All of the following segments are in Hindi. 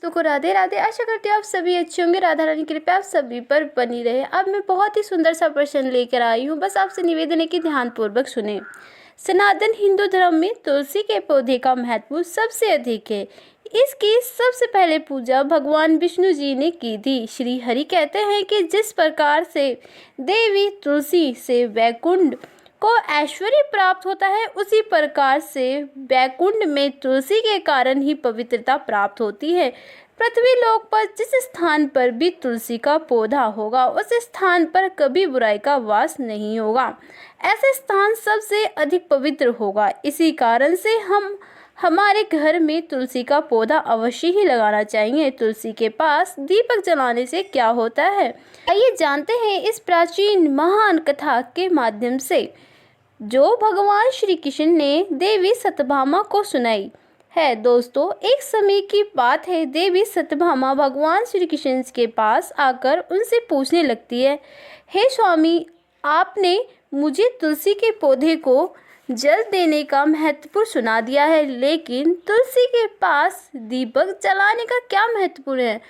को राधे राधे। आशा करती हूँ आप सभी अच्छे होंगे। राधा रानी की कृपा आप सभी पर बनी रहे। अब मैं बहुत ही सुंदर सा प्रश्न लेकर आई हूँ, बस आपसे निवेदन है कि ध्यानपूर्वक सुने। सनातन हिंदू धर्म में तुलसी के पौधे का महत्व सबसे अधिक है। इसकी सबसे पहले पूजा भगवान विष्णु जी ने की थी। श्री हरि कहते हैं कि जिस प्रकार से देवी तुलसी से वैकुंठ को ऐश्वर्य प्राप्त होता है, उसी प्रकार से वैकुंठ में तुलसी के कारण ही पवित्रता प्राप्त होती है। पृथ्वी लोक पर जिस स्थान पर भी तुलसी का पौधा होगा, उस स्थान पर कभी बुराई का वास नहीं होगा। ऐसे स्थान सबसे अधिक पवित्र होगा। इसी कारण से हमारे घर में तुलसी का पौधा अवश्य ही लगाना चाहिए। तुलसी के पास दीपक जलाने से क्या होता है, आइए जानते हैं इस प्राचीन महान कथा के माध्यम से, जो भगवान श्री कृष्ण ने देवी सत्यभामा को सुनाई है। दोस्तों, एक समय की बात है, देवी सत्यभामा भगवान श्री कृष्ण के पास आकर उनसे पूछने लगती है, हे स्वामी, आपने मुझे तुलसी के पौधे को जल देने का महत्वपूर्ण सुना दिया है, लेकिन तुलसी के पास दीपक जलाने का क्या महत्वपूर्ण है?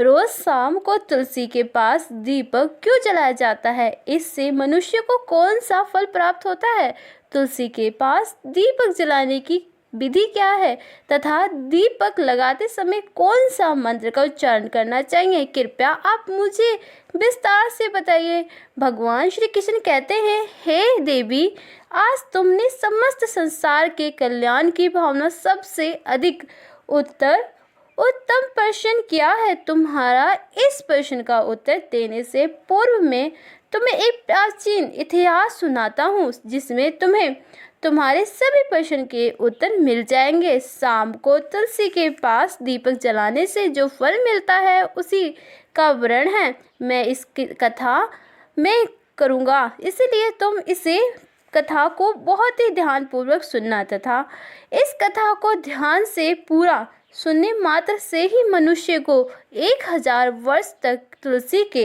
रोज शाम को तुलसी के पास दीपक क्यों जलाया जाता है? इससे मनुष्य को कौन सा फल प्राप्त होता है? तुलसी के पास दीपक जलाने की विधि क्या है तथा दीपक लगाते समय कौन सा मंत्र का उच्चारण करना चाहिए? कृपया आप मुझे विस्तार से बताइए। भगवान श्री कृष्ण कहते हैं, हे देवी, आज तुमने समस्त संसार के कल्याण की भावना सबसे अधिक उत्तम प्रश्न किया है। तुम्हारा इस प्रश्न का उत्तर देने से पूर्व में तुम्हें एक प्राचीन इतिहास सुनाता हूँ, जिसमें तुम्हें तुम्हारे सभी प्रश्न के उत्तर मिल जाएंगे। शाम को तुलसी के पास दीपक जलाने से जो फल मिलता है, उसी का वर्णन है मैं इस कथा में करूँगा, इसलिए तुम इसे कथा को बहुत ही ध्यानपूर्वक सुनना तथा इस कथा को ध्यान से पूरा सुनने मात्र से ही मनुष्य को 1000 वर्ष तक तुलसी के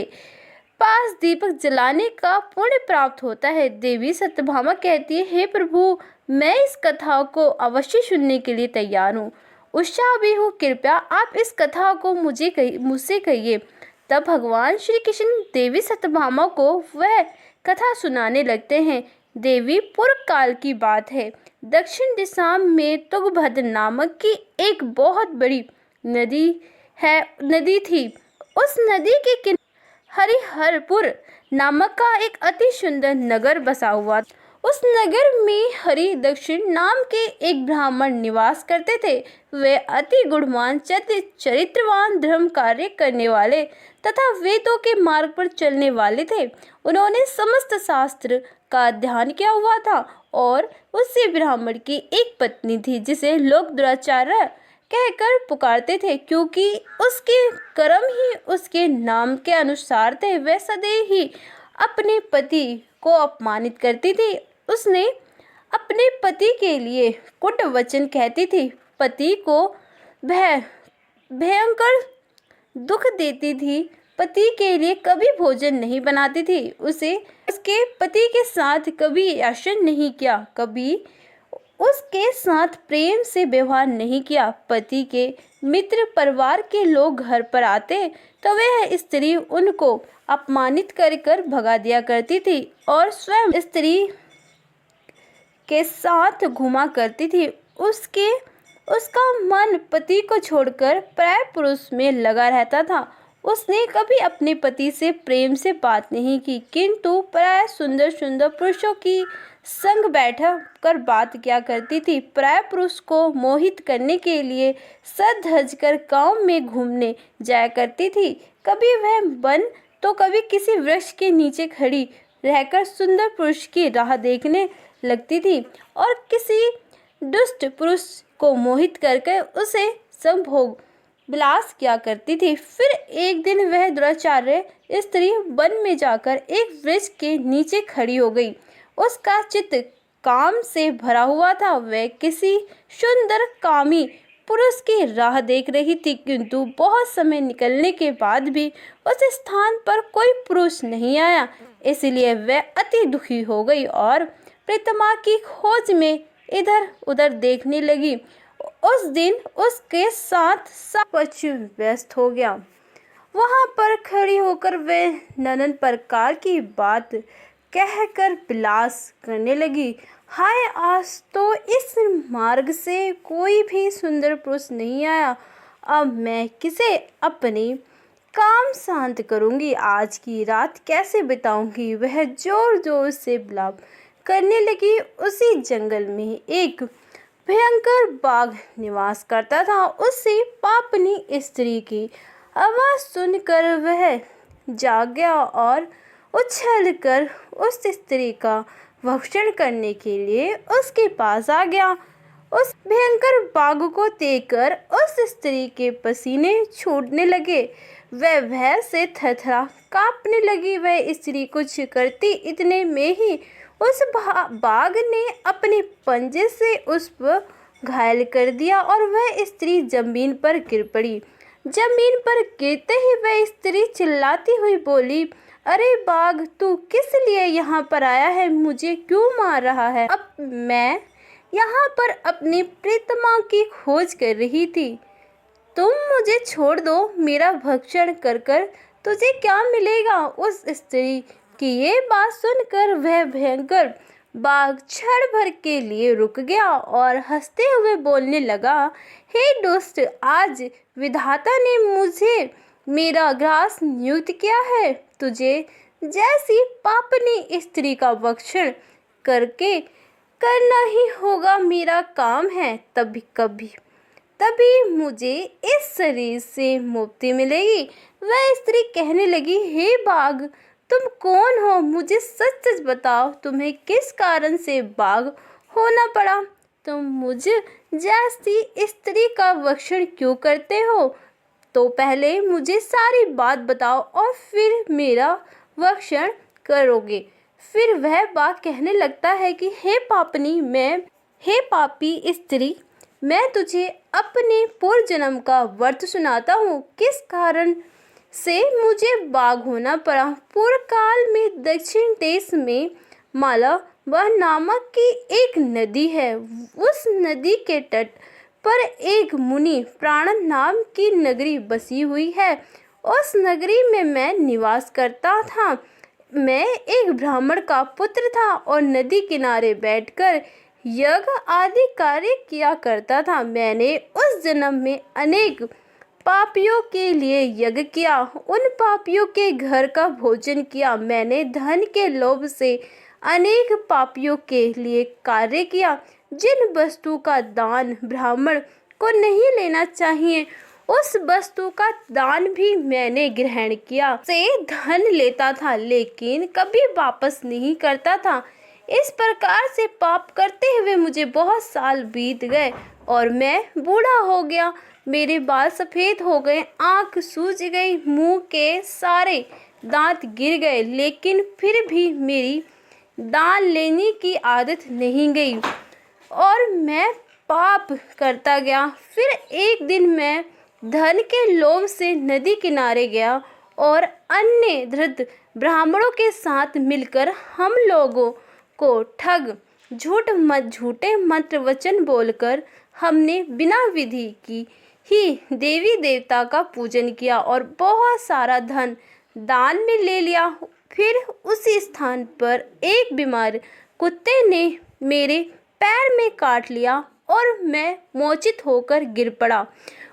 पास दीपक जलाने का पुण्य प्राप्त होता है। देवी सत्यभामा कहती है, हे प्रभु, मैं इस कथा को अवश्य सुनने के लिए तैयार हूँ, उत्साह भी हूँ। कृपया आप इस कथा को मुझसे कहिए। तब भगवान श्री कृष्ण देवी सत्यभामा को वह कथा सुनाने लगते हैं। देवी पूर्व काल की बात है। दक्षिण दिशा में तुंगभद्र नामक की एक बहुत बड़ी नदी थी। उस नदी के किनारे हरिहरपुर नामक का एक अति सुंदर नगर बसा हुआ। उस नगर में हरि दक्षिण नाम के एक ब्राह्मण निवास करते थे। वे अति गुणवान, चरित्रवान, धर्म कार्य करने वाले तथा वेदों के मार्ग पर चलने वाले थे। उन्होंने समस्त शास्त्र का अध्ययन किया हुआ था और उसी ब्राह्मण की एक पत्नी थी, जिसे लोग दुराचार्य कहकर पुकारते थे, क्योंकि उसके कर्म ही उसके नाम के अनुसार थे। वह सदैव ही अपने पति को अपमानित करती थी। उसने अपने पति के लिए कुट वचन कहती थी, पति को भयंकर दुख देती थी, पति के लिए कभी भोजन नहीं बनाती थी, उसे उसके पति के साथ कभी आसन नहीं किया, कभी उसके साथ प्रेम से व्यवहार नहीं किया। पति के मित्र परिवार के लोग घर पर आते तो वह स्त्री उनको अपमानित कर भगा दिया करती थी और स्वयं स्त्री के साथ घुमा करती थी। उसका मन पति को छोड़कर पराये पुरुष में लगा रहता था। उसने कभी अपने पति से प्रेम से बात नहीं की, किंतु पराये सुंदर सुंदर पुरुषों की संग बैठ कर बात किया करती थी। पराये पुरुष को मोहित करने के लिए सज धज कर गाँव में घूमने जाया करती थी। कभी वह वन तो कभी किसी वृक्ष के नीचे खड़ी रहकर सुंदर पुरुष की राह देखने लगती थी और किसी दुष्ट पुरुष को मोहित करके उसे संभोग विलास किया करती थी। फिर एक दिन वह दुराचार्य स्त्री वन में जाकर एक वृक्ष के नीचे खड़ी हो गई। उसका चित्त काम से भरा हुआ था। वह किसी सुंदर कामी पुरुष की राह देख रही थी, किंतु बहुत समय निकलने के बाद भी उस स्थान पर कोई पुरुष नहीं आया। इसलिए वह अति दुखी हो गई और प्रीतमा की खोज में इधर उधर देखने लगी। उस दिन उसके साथ सब कुछ व्यस्त हो गया। वहां पर खड़ी होकर वह नानान प्रकार की बात कहकर विलास करने लगी। हाय, आज तो इस मार्ग से कोई भी सुंदर पुरुष नहीं आया। अब मैं किसे अपने काम शांत करूंगी, आज की रात कैसे बिताऊंगी। वह जोर जोर से विलाप करने लगी। उसी जंगल में एक भयंकर बाघ निवास करता था। उससे पापनी स्त्री की आवाज सुनकर वह जाग गया और उछलकर उस स्त्री का भक्षण करने के लिए उसके पास आ गया। उस भयंकर बाघ को देखकर उस स्त्री के पसीने छूटने लगे। वह भय से थरथरा कांपने लगी। वह स्त्री कुछ करती इतने में ही उस बाघ ने अपने पंजे से उस पर घायल कर दिया और वह स्त्री जमीन पर गिर पड़ी। जमीन पर गिरते ही वह स्त्री चिल्लाती हुई बोली, अरे बाघ, तू किस लिए यहाँ पर आया है? मुझे क्यों मार रहा है? अब मैं यहाँ पर अपनी प्रीतमा की खोज कर रही थी। तुम मुझे छोड़ दो। मेरा भक्षण कर कर तुझे क्या मिलेगा? उस स्त्री की ये बात सुनकर वह भयंकर बाघ क्षण भर के लिए रुक गया और हंसते हुए बोलने लगा, हे दुष्ट, आज विधाता ने मुझे मेरा ग्रास नियुक्त किया है। तुझे जैसी पापनी स्त्री का भक्षण करके करना ही होगा। मेरा काम है। तभी मुझे इस शरीर से मुक्ति मिलेगी। वह स्त्री कहने लगी, हे बाघ, तुम कौन हो? मुझे सच सच बताओ, तुम्हें किस कारण से बाघ होना पड़ा? तुम मुझे जैसी स्त्री का भक्षण क्यों करते हो? तो पहले मुझे सारी बात बताओ और फिर मेरा भक्षण करोगे। फिर वह बाघ कहने लगता है कि हे पापी स्त्री, मैं तुझे अपने पूर्व जन्म का व्रत सुनाता हूँ। किस कारण से मुझे बाघ होना पड़ा। पूर्व काल में दक्षिण देश में मालवा नामक की एक नदी है। उस नदी के तट पर एक मुनि प्राणन नाम की नगरी बसी हुई है। उस नगरी में मैं निवास करता था। मैं एक ब्राह्मण का पुत्र था और नदी किनारे बैठकर यज्ञ आदि कार्य किया करता था। मैंने उस जन्म में अनेक पापियों के लिए यज्ञ किया। उन पापियों के घर का भोजन किया। मैंने धन के लोभ से अनेक पापियों के लिए कार्य किया। जिन वस्तु का दान ब्राह्मण को नहीं लेना चाहिए, उस वस्तु का दान भी मैंने ग्रहण किया। से धन लेता था लेकिन कभी वापस नहीं करता था। इस प्रकार से पाप करते हुए मुझे बहुत साल बीत गए और मैं बूढ़ा हो गया। मेरे बाल सफ़ेद हो गए, आँख सूज गई, मुंह के सारे दांत गिर गए, लेकिन फिर भी मेरी दान लेने की आदत नहीं गई और मैं पाप करता गया। फिर एक दिन मैं धन के लोभ से नदी किनारे गया और अन्य धृत ब्राह्मणों के साथ मिलकर हम लोगों को झूठे मंत्र वचन बोलकर हमने बिना विधि की ही देवी देवता का पूजन किया और बहुत सारा धन दान में ले लिया। फिर उसी स्थान पर एक बीमार कुत्ते ने मेरे पैर में काट लिया और मैं मूर्छित होकर गिर पड़ा।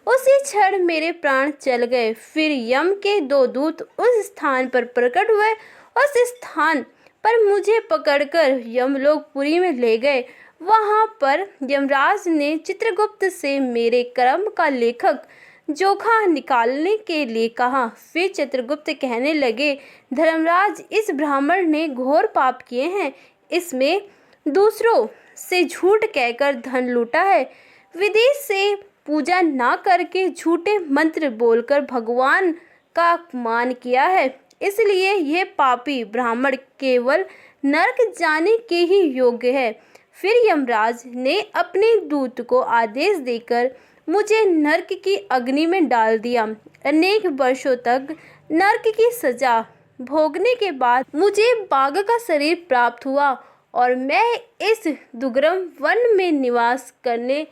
उसी क्षण मेरे प्राण चल गए। फिर यम के 2 दूत उस स्थान पर प्रकट हुए। उस स्थान पर मुझे पकड़कर यमलोकपुरी में ले गए। वहां पर यमराज ने चित्रगुप्त से मेरे कर्म का लेखक जोखा निकालने के लिए कहा। फिर चित्रगुप्त कहने लगे, धर्मराज, इस ब्राह्मण ने घोर पाप किए हैं। इसमें दूसरों से झूठ कहकर धन लूटा है, विधि से पूजा ना करके झूठे मंत्र बोलकर भगवान का अपमान किया है। इसलिए यह पापी ब्राह्मण केवल नरक जाने के ही योग्य है। फिर यमराज ने अपने दूत को आदेश देकर मुझे नरक की अग्नि में डाल दिया। अनेक वर्षों तक नरक की सजा भोगने के बाद मुझे बाघ का शरीर प्राप्त हुआ और मैं इस दुर्गम वन में निवास करने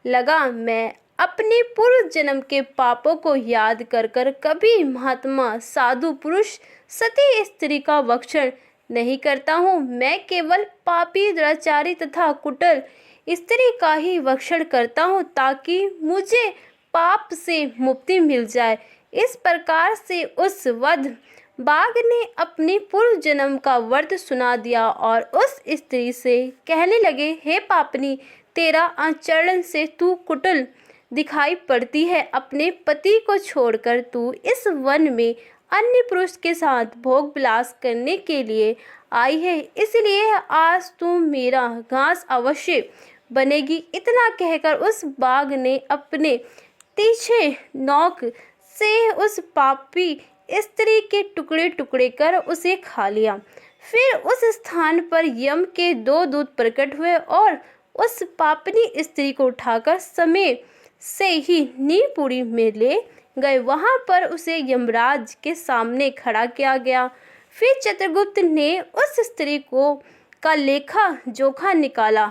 लगा मैं अपने पूर्व जन्म के पापों को याद कर कर कभी महात्मा साधु पुरुष सती स्त्री का भक्षण नहीं करता हूँ। मैं केवल पापी दुराचारी तथा कुटिल स्त्री का ही भक्षण करता हूँ ताकि मुझे पाप से मुक्ति मिल जाए। इस प्रकार से उस वध बाघ ने अपने पूर्व जन्म का व्रत सुना दिया और उस स्त्री से कहने लगे, हे पापनी, तेरा आचरण से तू कुटिल दिखाई पड़ती है। अपने पति को छोड़कर तू इस वन में अन्य पुरुष के साथ भोग विलास करने के लिए आई है, इसलिए आज तू मेरा घास अवश्य बनेगी। इतना कहकर उस बाघ ने अपने तीखे नोक से उस पापी स्त्री के टुकड़े टुकड़े कर उसे खा लिया। फिर उस स्थान पर यम के 2 दूत प्रकट हुए और उस पापनी स्त्री को उठाकर समय से ही नीपुरी में ले गए। वहां पर उसे यमराज के सामने खड़ा किया गया। फिर चित्रगुप्त ने उस स्त्री को का लेखा जोखा निकाला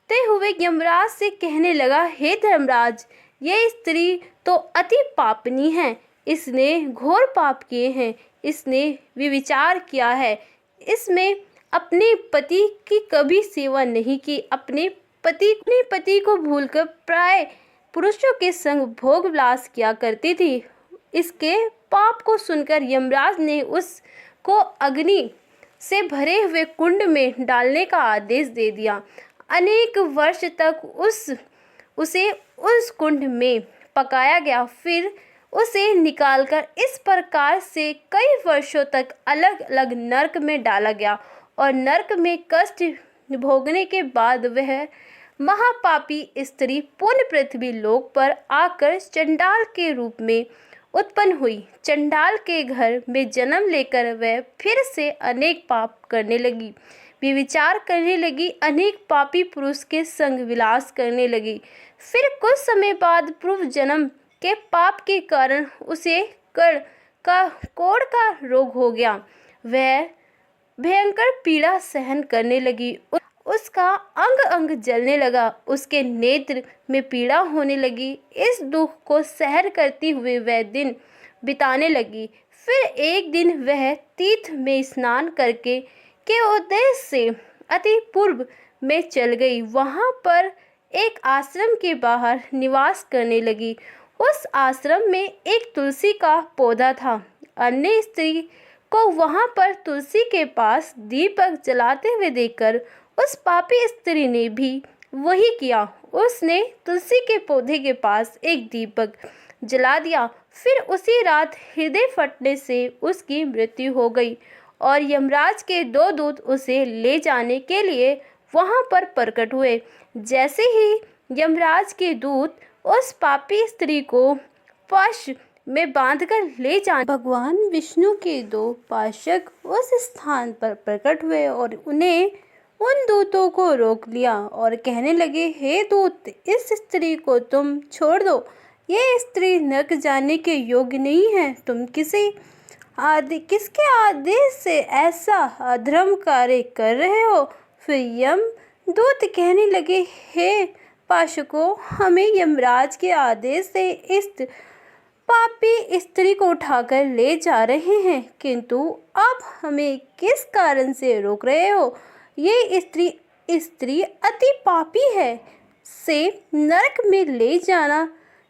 ते हुए यमराज से कहने लगा, हे धर्मराज, ये स्त्री तो अति पापनी है। इसने घोर पाप किए हैं। इसने विविचार किया है। इसमें अपने पति की कभी सेवा नहीं की। अपने पति को भूलकर प्राय पुरुषों के संग भोग विलास किया करती थी। इसके पाप को सुनकर यमराज ने उसको अग्नि से भरे हुए कुंड में डालने का आदेश दे दिया। अनेक वर्ष तक उसे उस कुंड में पकाया गया। फिर उसे निकालकर इस प्रकार से कई वर्षों तक अलग अलग नरक में डाला गया और नरक में कष्ट भोगने के बाद वह महापापी स्त्री पुनः पृथ्वी लोक पर आकर चंडाल के रूप में उत्पन्न हुई। चंडाल के घर में जन्म लेकर वह फिर से अनेक पाप करने लगी, विचार करने लगी, अनेक पापी पुरुष के संग विलास करने लगी। फिर कुछ समय बाद पूर्व जन्म के पाप के कारण उसे कोढ़ का रोग हो गया। वह भयंकर पीड़ा सहन करने लगी। उसका अंग अंग जलने लगा। उसके नेत्र में पीड़ा होने लगी। इस दुख को सहन करती हुए वह दिन बिताने लगी। फिर एक दिन वह तीर्थ में स्नान करके के उद्देश्य से अति पूर्व में चल गई। वहां पर एक आश्रम के बाहर निवास करने लगी। उस आश्रम में एक तुलसी का पौधा था। अन्य स्त्री को वहां पर तुलसी के पास दीपक जलाते हुए देखकर उस पापी स्त्री ने भी वही किया। उसने तुलसी के पौधे के पास एक दीपक जला दिया। फिर उसी रात हृदय फटने से उसकी मृत्यु हो गई और यमराज के 2 दूत उसे ले जाने के लिए वहां पर प्रकट हुए। जैसे ही यमराज के दूत उस पापी स्त्री को पाश में बांधकर ले जाने, भगवान विष्णु के 2 पाशक उस स्थान पर प्रकट हुए और उन्हें उन दूतों को रोक लिया और कहने लगे, हे दूत, इस स्त्री को तुम छोड़ दो। ये स्त्री नरक जाने के योग्य नहीं है। तुम किसके आदेश से ऐसा अधर्म कार्य कर रहे हो? फिर यम दूत कहने लगे, हे पाशकों, हमें यमराज के आदेश से इस पापी स्त्री को उठाकर ले जा रहे हैं, किंतु अब हमें किस कारण से रोक रहे हो? ये स्त्री अति पापी है, से नरक में ले जाना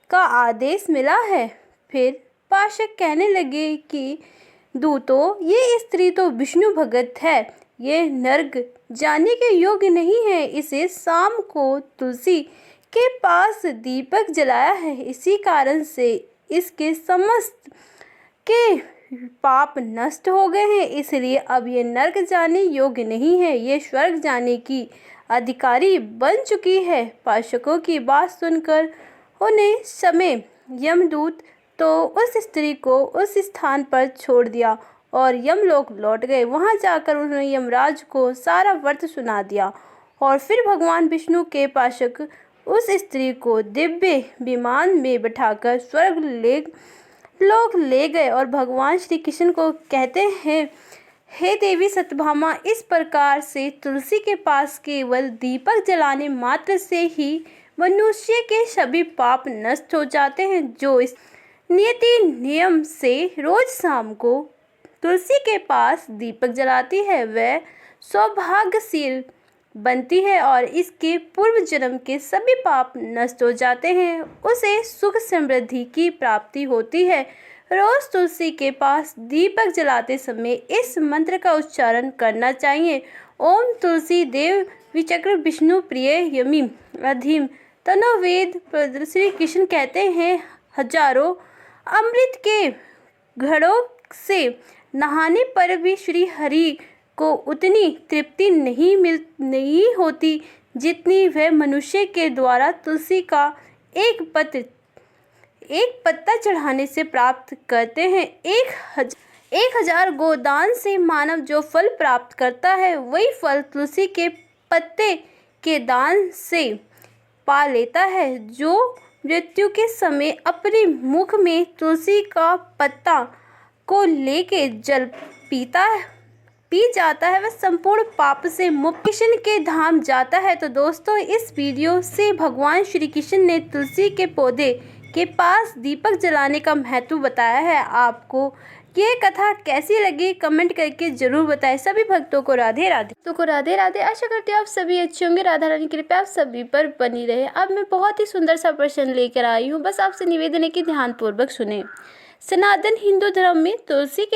का आदेश मिला है। फिर पाशक कहने लगे कि दूतों, ये स्त्री तो विष्णु भगत है। ये नरक जाने के योग्य नहीं है। इसे शाम को तुलसी के पास दीपक जलाया है। इसी कारण से इसके समस्त के पाप नष्ट हो गए हैं। इसलिए अब ये नरक जाने योग्य नहीं है। ये स्वर्ग जाने की अधिकारी बन चुकी है। पाशकों की बात सुनकर उन्हें समय यमदूत तो उस स्त्री को उस स्थान पर छोड़ दिया और यमलोक लौट गए। वहां जाकर उन्होंने यमराज को सारा व्रत सुना दिया और फिर भगवान विष्णु के पाशक उस स्त्री को दिव्य विमान में बिठाकर स्वर्ग लोग ले गए और भगवान श्री कृष्ण को कहते हैं, हे देवी सत्यभामा, इस प्रकार से तुलसी के पास केवल दीपक जलाने मात्र से ही मनुष्य के सभी पाप नष्ट हो जाते हैं। जो इस नियति नियम से रोज शाम को तुलसी के पास दीपक जलाती है वह सौभाग्यशील बनती है और इसके पूर्व जन्म के सभी पाप नष्ट हो जाते हैं। उसे सुख समृद्धि की प्राप्ति होती है। रोज तुलसी के पास दीपक जलाते समय इस मंत्र का उच्चारण करना चाहिए। ओम तुलसी देव विचक्र विष्णु प्रिय यमी अधीम तनोवेद। श्री कृष्ण कहते हैं हजारों अमृत के घड़ों से नहाने पर भी श्री हरि को उतनी तृप्ति नहीं होती जितनी वह मनुष्य के द्वारा तुलसी का एक पत्ता चढ़ाने से प्राप्त करते हैं। 1000 गोदान से मानव जो फल प्राप्त करता है वही फल तुलसी के पत्ते के दान से पा लेता है। जो मृत्यु के समय अपने मुख में तुलसी का पत्ता को लेके जल पी जाता है वह संपूर्ण पाप से मुक्त कृष्ण के धाम जाता है। तो दोस्तों इस वीडियो से भगवान श्री कृष्ण ने तुलसी के पौधे के पास दीपक जलाने का महत्व बताया है। आपको ये कथा कैसी लगी कमेंट करके जरूर बताएं। सभी भक्तों को राधे राधे। आशा करती हूँ आप सभी अच्छे होंगे। राधा रानी की कृपा आप सभी पर बनी रहे। अब मैं बहुत ही सुंदर सा प्रश्न लेकर आई हूँ। बस आपसे निवेदन है कि ध्यानपूर्वक सुने। सनातन हिंदू धर्म में तुलसी के